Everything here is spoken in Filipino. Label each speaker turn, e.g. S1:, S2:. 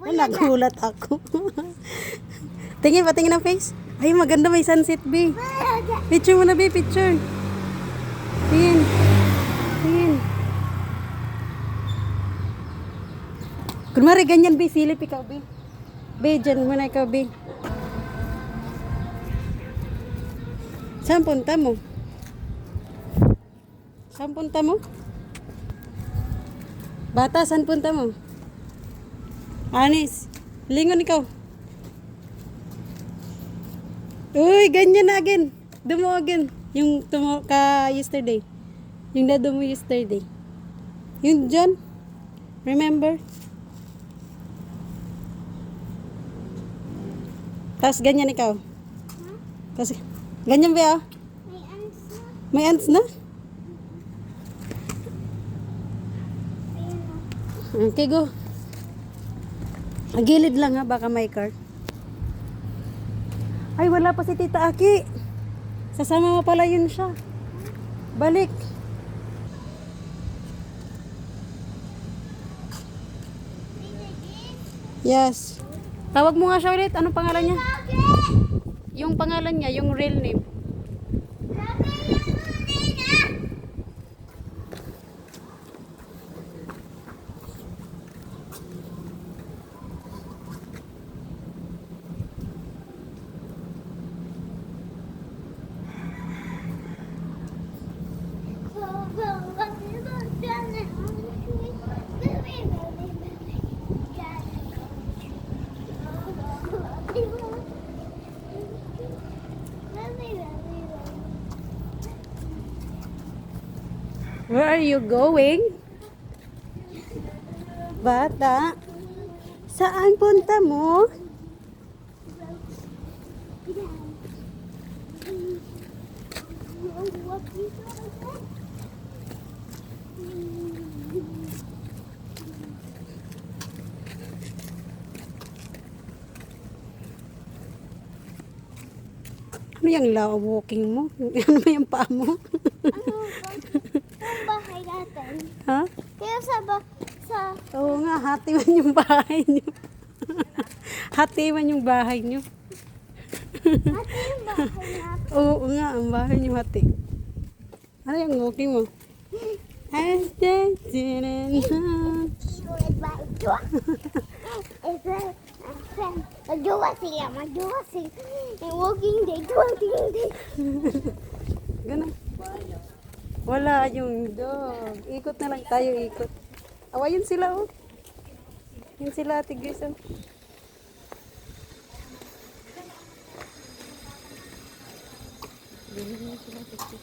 S1: Nagulat ako. Tingin pa, tingin ang face. Ay, maganda, may sunset, B. Picture mo na, B, picture. Tingin. Tingin. Kunwari, ganyan, B. Silip ikaw, B. B, dyan muna ikaw, B. Saan punta mo? Saan punta mo? Bata, saan punta mo? Anis, lingon ikaw. Uy, ganyan na again. Dumo again. Yung tumo ka yesterday. Yung dado mo yesterday. Yung dyan. Remember? Tapos ganyan ikaw. Tapos ganyan ba? May ants na? Okay, go. Gilid lang ha, baka may car. Ay, wala pa si Tita Aki. Sasama mo pala yun siya. Balik. Yes. Tawag mo nga siya ulit. Anong pangalan niya? Yung pangalan niya, yung real name. Where are you going? Bata, saan punta mo? Ano yung law walking mo? Ano ba yung paa mo?
S2: Ang bahay natin.
S1: Ha?
S2: Kaya sa
S1: Oo nga, hati man yung bahay nyo. Hati man yung bahay nyo.
S2: natin yung bahay natin.
S1: Oo nga, ang bahay nyo hati. Ano yung walking mo?
S2: Sulit ba ito? Ito, magduwa sila. Yung walking day, walking day.
S1: Ganun. Wala yung dog. Ikot na lang tayo, ikot. Awayin sila, oh. Yun sila, Ate Grace, oh. Bilhin mo sila, Ate Grace.